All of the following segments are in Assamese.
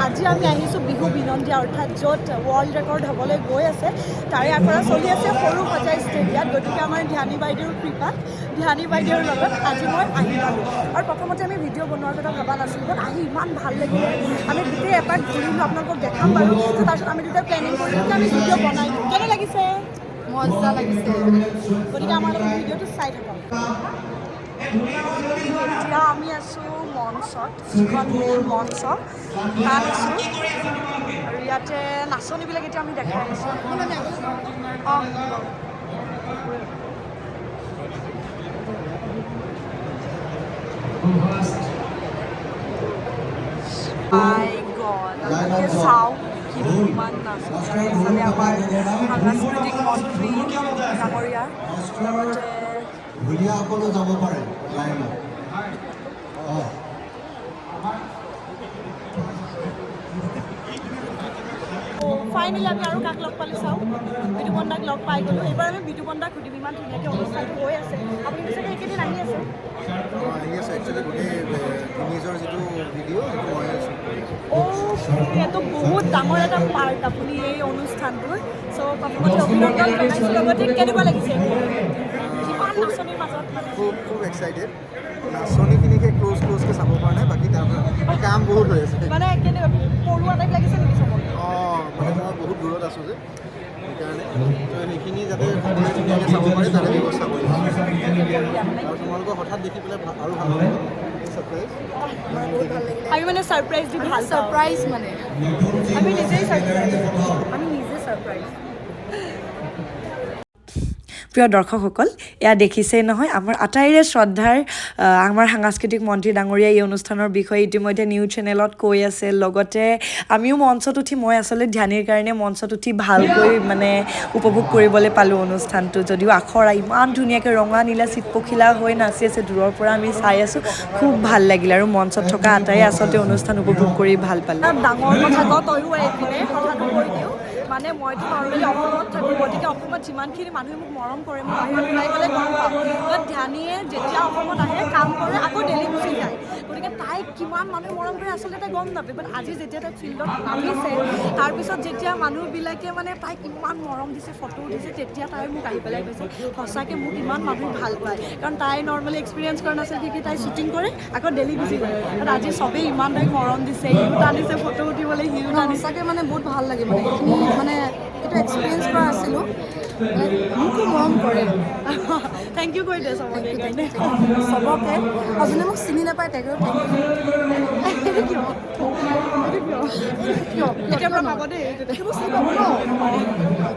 আজি আমি আহিছোঁ বিহু বিনন্দিয়া অৰ্থাৎ য'ত ৱৰ্ল্ড ৰেকৰ্ড হ'বলৈ গৈ আছে তাৰে আখৰা চলি আছে সৰু সজাই ষ্টেডিয়াত। গতিকে আমাৰ ধ্যানী বাইদেউৰ কৃপাত ধ্যানী বাইদেউৰ লগত আজি মই আহি পালোঁ। আৰু প্ৰথমতে আমি ভিডিঅ' বনোৱাৰ কথা ভবা নাছিলোঁ, বাট আহি ইমান ভাল লাগিলে। আমি গোটেই এপাক ঘূৰিলোঁ, আপোনালোকক দেখাম বাৰু। তাৰপিছত আমি দুটা প্লেনিং কৰিলোঁ যে আমি ভিডিঅ' বনাই দিওঁ। কেনে লাগিছে? মজা লাগিছে। গতিকে আমাৰ লগত ভিডিঅ'টো চাই থাকক। এতিয়া আমি আছোঁ মঞ্চত, যিখন মেইন মঞ্চ তাত আছোঁ। আৰু ইয়াতে নাচনীবিলাক এতিয়া আমি দেখাই আছোঁ। অঁ মাই গড, চাওঁ কিমান নাচনী। আৰু এইফালে আমাৰ সাংস্কৃতিক মন্ত্ৰী ডাঙৰীয়া লগতে সকলো যাব পাৰে লাইনত। ফাইনেলি আমি আৰু কাক লগ পালোঁ চাওঁ। বিতুপন দাক লগ পাই গ'লোঁ। এইবাৰ আমি বিতুপন দাক সুধিম, ইমান ধুনীয়াকৈ অনুষ্ঠানটো হৈ আছে। আপুনি চাগে এইকেইদিন আহি আছে? আহি আছে একচুৱেলি গোটেই নিজৰ যিটো ভিডিঅ' সেইটো মই আছোঁ। এইটো বহুত ডাঙৰ এটা পাৰ্ট আপুনি এই অনুষ্ঠানটোৰ। চ' প্ৰথমতে অভিনন্দন জনাইছোঁ। লগতে কেনেকুৱা লাগিছে কিমান নাচনীৰ মাজত? খুব এক্সাইটেড। নাচনীখিনিকে ক্ল'জকৈ চাব পৰা নাই, বাকী তাৰ কাম বহুত হৈ আছে। মানে কেনেকুৱা পৰুৱা টাইপ লাগিছে নেকি চাব? মানে মই বহুত দূৰত আছোঁ যে, সেইকাৰণে সেইখিনি যাতে সকলোৱে ধুনীয়াকৈ চাব পাৰে তাৰে ব্যৱস্থা কৰিছোঁ। আৰু তোমালোকক হঠাৎ দেখি পেলাই আৰু ভাল লাগিল। আমি মানে ছাৰপ্ৰাইজ দি ভাল ছাৰপ্ৰাইজ মানে আমি নিজে ছাৰপ্ৰাইজ। প্ৰিয় দৰ্শকসকল, এয়া দেখিছেই নহয়, আমাৰ আটাইৰে শ্ৰদ্ধাৰ আমাৰ সাংস্কৃতিক মন্ত্ৰী ডাঙৰীয়া এই অনুষ্ঠানৰ বিষয়ে ইতিমধ্যে নিউজ চেনেলত কৈ আছে। লগতে আমিও মঞ্চত উঠি, মই আচলতে ধ্যানীৰ কাৰণে মঞ্চত উঠি ভালকৈ মানে উপভোগ কৰিবলৈ পালোঁ অনুষ্ঠানটো। যদিও আখৰা ইমান ধুনীয়াকৈ ৰঙা নীলা চিটপখিলা হৈ নাচি আছে, দূৰৰ পৰা আমি চাই আছোঁ, খুব ভাল লাগিলে। আৰু মঞ্চত থকা আটাইয়ে আচলতে অনুষ্ঠান উপভোগ কৰি ভাল পালে। ডাঙৰ কথা কওঁ, তয়ো এইপিনে কথাটো কৈ দিওঁ। মানে মইতো নৰ্মেলি অসমত থাকোঁ, গতিকে অসমত যিমানখিনি মানুহে মোক মৰম কৰে, মই বাহিৰত ওলাই গ'লে গম পাওঁ। বাট ধ্যানীয়ে যেতিয়া অসমত আহে, কাম কৰে, আকৌ দিল্লী গুচি যায়। গতিকে তাইক কিমান মানুহে মৰম কৰে আচলতে তাই গম নাপায়। বাট আজি যেতিয়া তাই ফিল্ডত নামিছে, তাৰপিছত যেতিয়া মানুহবিলাকে মানে তাইক ইমান মৰম দিছে, ফটো উঠিছে, তেতিয়া তাই মোক আহি পেলাই কৈছে সঁচাকৈ মোক ইমান মানুহ ভাল পায়। কাৰণ তাই নৰ্মেলি এক্সপিৰিয়েঞ্চ কৰা নাছিল কি তাই শ্বুটিং কৰে আকৌ দিল্লী গুচি যায়। বাট আজি চবেই ইমান তাইক মৰম দিছে, সিও টানিছে ফটো উঠিবলৈ, সিও টানিছে। সঁচাকৈ মানে বহুত ভাল লাগে। মানে এইখিনি মানে এইটো এক্সপিৰিয়েঞ্চ কৰা আছিলোঁ, মোকো মৰম কৰে। থেংক ইউ কৈ দে চবকে চবকে, আৰু যোনে মোক চিনি নাপায় তাইকো থেংক ইউ। কিয় এতিয়াৰ পৰা পাব দেই, সেইবোৰ চিনি পাব ন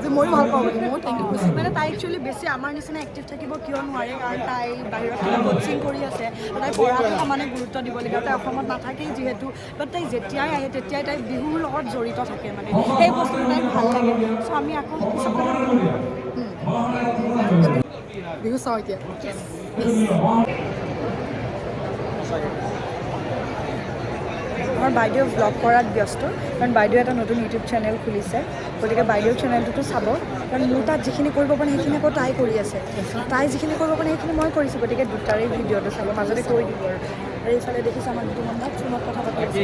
যে ময়ো ভাল পাওঁ বুলি, ময়ো থেংক ইউ কৈছোঁ। মানে তাই একচুৱেলি বেছি আমাৰ নিচিনা এক্টিভ থাকিব কিয় নোৱাৰে, কাৰণ তাই বাহিৰত কিবা কোচিং কৰি আছে। তাই পঢ়াটো সমানে গুৰুত্ব দিব লাগে। তাই অসমত নাথাকেই যিহেতু, বাট তাই যেতিয়াই আহে তেতিয়াই তাই বিহুৰ লগত জড়িত থাকে। মানে সেই বস্তুটো তাইক ভাল লাগে। চ' আমি আকৌ বিহু চাওঁ এতিয়া। আমাৰ বাইদেউ ব্লগ কৰাত ব্যস্ত, কাৰণ বাইদেউ এটা নতুন ইউটিউব চেনেল খুলিছে। গতিকে বাইদেউৰ চেনেলটোতো চাব, কাৰণ মোৰ তাত যিখিনি কৰিব পাৰে সেইখিনি আকৌ তাই কৰি আছে, তাই যিখিনি কৰিব পাৰে সেইখিনি মই কৰিছোঁ। গতিকে দুটাৰেই ভিডিঅ'টো চাব, মাজতে কৈ দিব। আৰু এইফালে দেখিছোঁ আমাৰ দুটো মন্দাক ফোনত কথা পাতি আছে।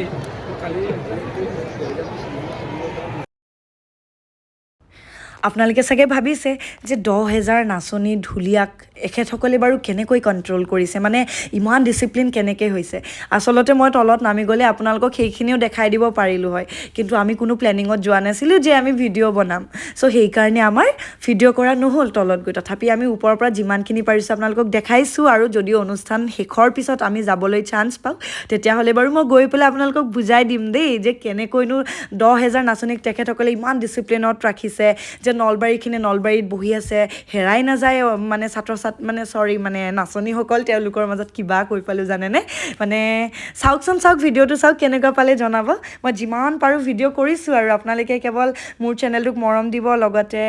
আপোনালোকে চাগে ভাবিছে যে 10,000 নাচনী ঢুলীয়াক এখেতসকলে বাৰু কেনেকৈ কণ্ট্ৰল কৰিছে, মানে ইমান ডিচিপ্লিন কেনেকৈ হৈছে। আচলতে মই তলত নামি গ'লে আপোনালোকক সেইখিনিও দেখাই দিব পাৰিলোঁ হয়, কিন্তু আমি কোনো প্লেনিঙত যোৱা নাছিলোঁ যে আমি ভিডিঅ' বনাম। চ' সেইকাৰণে আমাৰ ভিডিঅ' কৰা নহ'ল তলত গৈ। তথাপি আমি ওপৰৰ পৰা যিমানখিনি পাৰিছোঁ আপোনালোকক দেখাইছোঁ। আৰু যদি অনুষ্ঠান শেষৰ পিছত আমি যাবলৈ চান্স পাওঁ, তেতিয়াহ'লে বাৰু মই গৈ পেলাই আপোনালোকক বুজাই দিম দেই যে কেনেকৈনো 10,000 নাচনীক তেখেতসকলে ইমান ডিচিপ্লিনত ৰাখিছে, যে নলবাৰীত বহি আছে, হেৰাই নাযায় মানে মানে নাচনীসকল। তেওঁলোকৰ মাজত কিবা কৈ পালোঁ জানেনে, মানে চাওকচোন, চাওক ভিডিঅ'টো চাওক, কেনেকুৱা পালে জনাব। মই যিমান পাৰোঁ ভিডিঅ' কৰিছোঁ, আৰু আপোনালোকে কেৱল মোৰ চেনেলটোক মৰম দিব। লগতে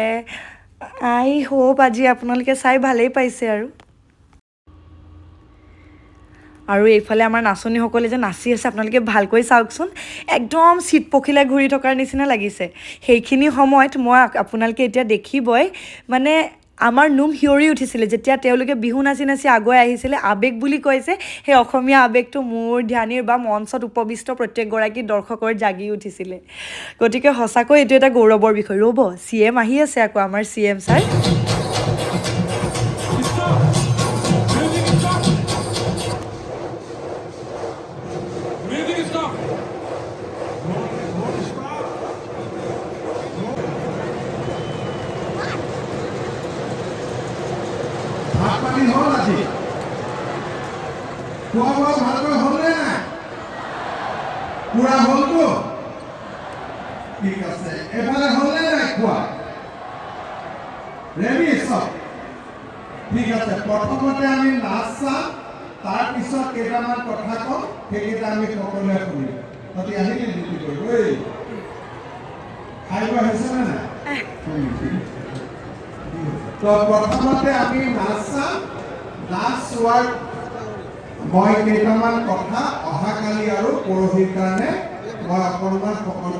আই হোপ আজি আপোনালোকে চাই ভালেই পাইছে। আৰু এইফালে আমাৰ নাচনীসকলে যে নাচি আছে, আপোনালোকে ভালকৈ চাওকচোন, একদম চিট পখিলাই ঘূৰি থকাৰ নিচিনা লাগিছে। সেইখিনি সময়ত আপোনালোকে এতিয়া দেখিবই, মানে আমাৰ নোম হিয়ৰি উঠিছিলে যেতিয়া তেওঁলোকে বিহু নাচি নাচি আগুৱাই আহিছিলে আৱেগ বুলি কৈছে সেই অসমীয়া আৱেগটো মোৰ ধ্যানীৰ বা মঞ্চত উপবিষ্ট প্ৰত্যেকগৰাকী দৰ্শকৰ জাগি উঠিছিলে গতিকে সঁচাকৈ এইটো এটা গৌৰৱৰ বিষয় ৰ'ব CM আহি আছে আকৌ আমাৰ CM ছাৰ ভাত পানী হ'ল আজি খোৱা বোৱা ভালকৈ হ'লনে নাই পুৰা হ'লতো ঠিক আছে এফালে হ'লনে নাই খোৱা ৰেডি চব ঠিক আছে প্ৰথমতে আমি নাচ চাম তাৰপিছত কেইটামান কথা কম সেইকেইটা আমি সকলোৱে শুনিম তহঁতি আহিলি ডিউটি কৰিব এই খাই বৈ হৈছেনে নাই তো প্ৰথমতে আমি নাচ চাম নাচ চোৱাৰ মই কেইটামান কথা অহাকালি আৰু পৰহিৰ কাৰণে মই অকণমান সকলো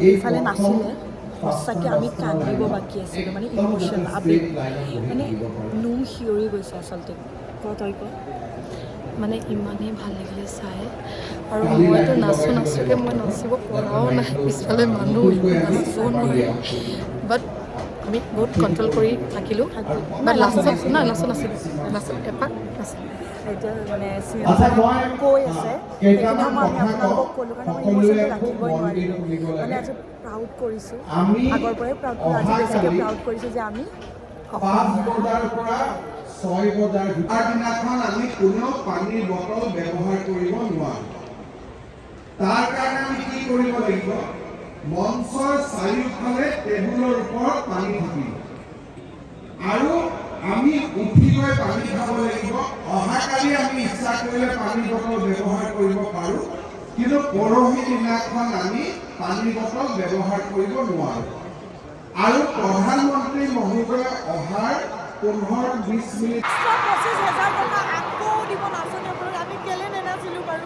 এইফালে নাছিলে সঁচাকৈ আমি কান্দিব বাকী আছিলোঁ মানে ইমোশ্যন আৱেগ মানে নোম শিয়ৰি গৈছে আচলতে তই ক মানে ইমানেই ভাল লাগিলে চাই আৰু মইতো নাচোকৈ মই নাচিব পৰাও নাই পিছফালে মানুহ নাচিব নোৱাৰে বাট আমি বহুত কণ্ট্ৰল কৰি থাকিলোঁ বাট লাষ্টত নাচিলোঁ এপাক নাচিলোঁ এতিয়া মানে কৈ আছে সেইখিনি সময় আমি আপোনালোকক ক'লোঁ কাৰণে মই ইমোশ্যনটো ৰাখিবই নোৱাৰিলোঁ মানে আজি প্ৰাউড কৰিছোঁ আগৰ পৰাই প্ৰাউড কৰোঁ আজি বেছিকৈ প্ৰাউড কৰিছোঁ যে আমি 5 বজাৰ পৰা 6 বজাৰ দিনাখন আমি কোনেও পানীৰ বটল ব্যৱহাৰ কৰিব নোৱাৰোঁ তাৰ কাৰণে আমি কি কৰিব লাগিব মঞ্চৰ চাৰিওফালে টেবুলৰ ওপৰত পানী থাকিব আৰু আমি উঠি গৈ পানী খাব লাগিব অহাকালি আমি ইচ্ছা কৰিলে পানী বটল ব্যৱহাৰ কৰিব পাৰোঁ কিন্তু পৰহি দিনাখন আমি পানী বটল ব্যৱহাৰ কৰিব নোৱাৰোঁ আৰু প্ৰধানমন্ত্ৰী মহোদয় অহাৰ 15-20 মিনিট 25,000 টকা আকৌ দিব নাচনীৰ ওপৰত আমি কেলে নেনাচিলোঁ বাৰু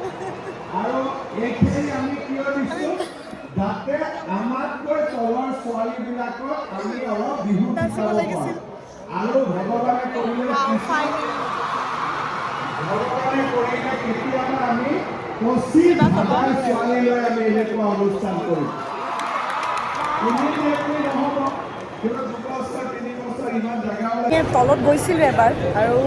আৰু এইখিনি আমি কিয় দিছোঁ যাতে আমাতকৈ তলৰ ছোৱালীবিলাকক আমি অলপ বিহু শিকাব পাৰোঁ আৰু ভগৱানে কৰিলে কেতিয়াবা আমি 25,000 ছোৱালীলৈ আমি এনেকুৱা অনুষ্ঠান কৰিম নহ'ব কিন্তু 2 বছৰ 3 বছৰ ইমান জেগা তলত গৈছিলোঁ এবাৰ আৰু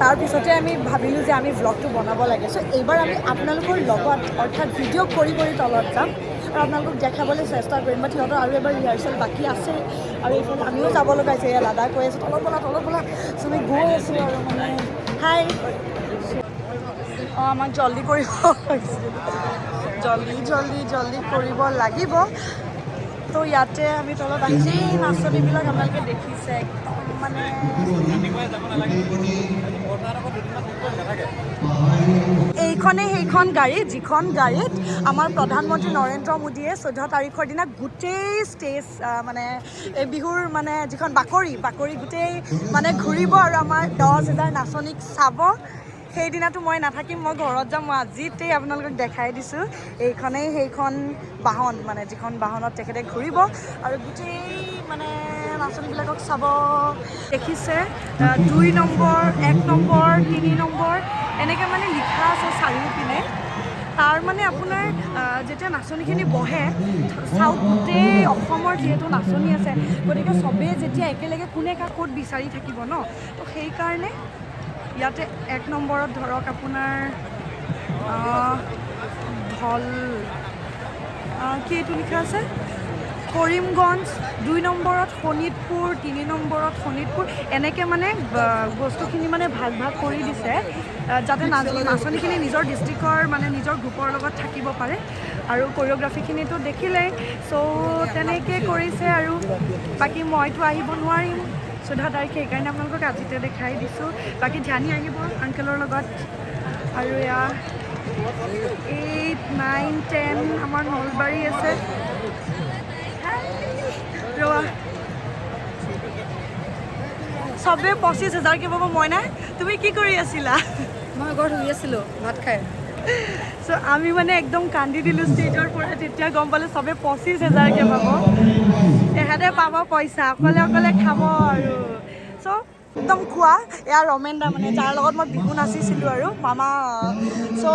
তাৰপিছতে আমি ভাবিলোঁ যে আমি ভ্লগটো বনাব লাগে চ' এইবাৰ আমি আপোনালোকৰ লগত অৰ্থাৎ ভিডিঅ' কৰি তলত যাম আৰু আপোনালোকক দেখাবলৈ চেষ্টা কৰিম বাট সিহঁতৰ আৰু এবাৰ ৰিহাৰ্চেল বাকী আছে আৰু এইফালে আমিও যাব লগা হৈছে এয়া দাদা কৈ আছে তলত বলা চ' আমি গৈ আছোঁ আৰু মানে হাই অঁ আমাক জল্দি কৰিব জল্দি কৰিব লাগিব তো ইয়াতে আমি তলত আহিছোঁ এই নাচনীবিলাক আপোনালোকে দেখিছে একদম মানে এইখনেই সেইখন গাড়ী যিখন গাড়ীত আমাৰ প্ৰধানমন্ত্ৰী নৰেন্দ্ৰ মোদীয়ে 14 তাৰিখৰ দিনা গোটেই ষ্টেজ মানে এই বিহুৰ মানে যিখন বাকৰি গোটেই মানে ঘূৰিব আৰু আমাৰ 10,000 নাচনীক চাব সেইদিনাটো মই নাথাকিম মই ঘৰত যাম মই আজিতেই আপোনালোকক দেখাই দিছোঁ এইখনেই সেইখন বাহন মানে যিখন বাহনত তেখেতে ঘূৰিব আৰু গোটেই মানে নাচনীবিলাকক চাব দেখিছে 2 নম্বৰ 1 নম্বৰ 3 নম্বৰ এনেকৈ মানে লিখা আছে চাৰিওপিনে তাৰ মানে আপোনাৰ যেতিয়া নাচনীখিনি বহে চাউথ গোটেই অসমৰ যিহেতু নাচনী আছে গতিকে চবেই যেতিয়া একেলগে কোনে কাক ক'ত বিচাৰি থাকিব ন তো সেইকাৰণে ইয়াতে 1 নম্বৰত ধৰক আপোনাৰ ঢল কি এইটো লিখা আছে কৰিমগঞ্জ 2 নম্বৰত শোণিতপুৰ 3 নম্বৰত শোণিতপুৰ এনেকৈ মানে বস্তুখিনি মানে ভাগ কৰি দিছে যাতে নাচনীখিনি নিজৰ ডিষ্ট্ৰিক্টৰ মানে নিজৰ গ্ৰুপৰ লগত থাকিব পাৰে আৰু কোৰিঅ'গ্ৰাফিখিনিতো দেখিলেই চ' তেনেকৈ কৰিছে আৰু বাকী মইতো আহিব নোৱাৰিম 14 তাৰিখে সেইকাৰণে আপোনালোকক আজিতে দেখাই দিছোঁ বাকী ধ্যানী আহিব আংকেলৰ লগত আৰু এয়া 8, 9, 10 আমাৰ নলবাৰী আছে ৰ'বা চবেই 25,000কৈ পাব মই নাই তুমি কি কৰি আছিলা মই ঘৰত শুই আছিলোঁ ভাত খাই চ' আমি মানে একদম কান্দি দিলোঁ ষ্টেজৰ পৰা তেতিয়া গম পালোঁ চবেই 25,000কৈ পাব তেহেঁতে পাব পইচা অকলে খাব আৰু চ' একদম খোৱা এয়া ৰমেন দা মানে যাৰ লগত মই বিহু নাচিছিলোঁ আৰু মামা চ'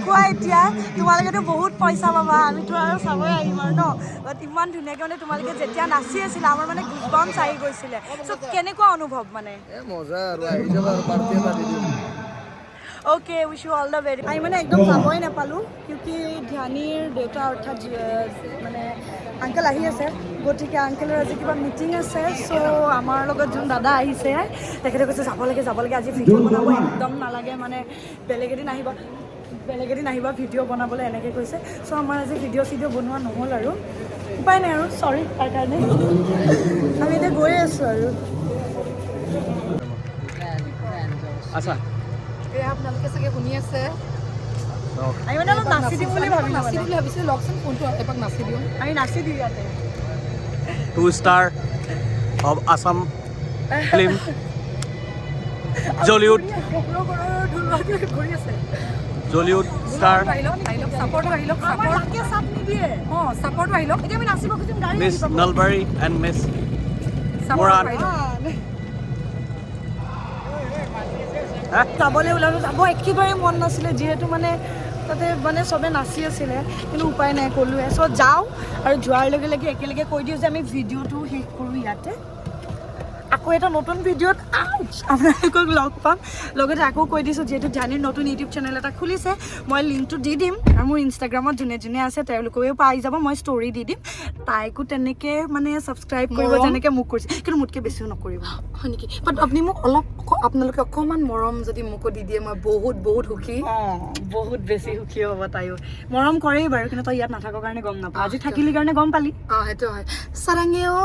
খোৱা এতিয়া তোমালোকেতো বহুত পইচা পাবা আমিতো আৰু চাবই আহিম আৰু ন বাট ইমান ধুনীয়াকৈ মানে তোমালোকে যেতিয়া নাচি আছিলা আমাৰ মানে গুজবাম্পছ আহি গৈছিলে চ' কেনেকুৱা অনুভৱ মানে মজা আৰু আহি যাবা আৰু পাৰ্টি এটা দি দিম okay which you all the very আমি মানে একদম যাবই নাপালোঁ কিউকি ধ্যানীৰ দেউতা অৰ্থাৎ মানে আংকেল আহি আছে গতিকে আংকেলৰ আজি কিবা মিটিং আছে চ' আমাৰ লগত যোন দাদা আহিছে তেখেতে কৈছে যাব লাগে আজি ভিডিঅ' বনাব একদম নালাগে মানে বেলেগ এদিন আহিবা ভিডিঅ' বনাবলৈ এনেকৈ কৈছে চ' আমাৰ আজি ভিডিঅ' বনোৱা নহ'ল আৰু উপায় নাই আৰু চৰি তাৰ কাৰণে আমি এতিয়া গৈ আছোঁ আৰু আচ্ছা এয়া আপোনালোকে চাগে শুনি আছে আমি মানে অলপ নাচি দিম বুলি ভাবিছিলোঁ লওকচোন ফোনটো এপাক নাচি দিওঁ আমি নাচি দিওঁ ইয়াতে 2 star of Assam film Jollywood Jollywood star Miss Nalbari and Miss Mohan যাবলৈ ওলালোঁ যাব একেবাৰে মন নাছিলে যিহেতু মানে তাতে মানে চবে নাচি আছিলে কিন্তু উপায় নাই ক'লোৱে চ' যাওঁ আৰু যোৱাৰ লগে লগে একেলগে কৈ দিওঁ যে আমি ভিডিঅ'টো শেষ কৰোঁ ইয়াতে আকৌ এটা নতুন ভিডিঅ'ত আপোনালোকক লগ পাম লগতে আকৌ কৈ দিছোঁ যিহেতু ধ্যানীৰ নতুন ইউটিউব চেনেল এটা খুলিছে মই লিংকটো দি দিম আৰু মোৰ ইনষ্টাগ্ৰামত যোনে আছে তেওঁলোকেও পাই যাব মই ষ্টৰি দি দিম তাইকো তেনেকৈ মানে ছাবস্ক্ৰাইব কৰিব যেনেকৈ মোক কৰিছে কিন্তু মোতকৈ বেছিও নকৰিব হয় নেকি বাট আপুনি মোক অলপ আপোনালোকে অকণমান মৰম যদি মোকো দি দিয়ে মই বহুত সুখী অঁ বহুত বেছি সুখী হ'ব তাইও মৰম কৰেই বাৰু কিন্তু তই ইয়াত নাথাকৰ কাৰণে গম নাপাওঁ আজি থাকিলি কাৰণে গম পালি সেইটো হয় চাৰাঙেও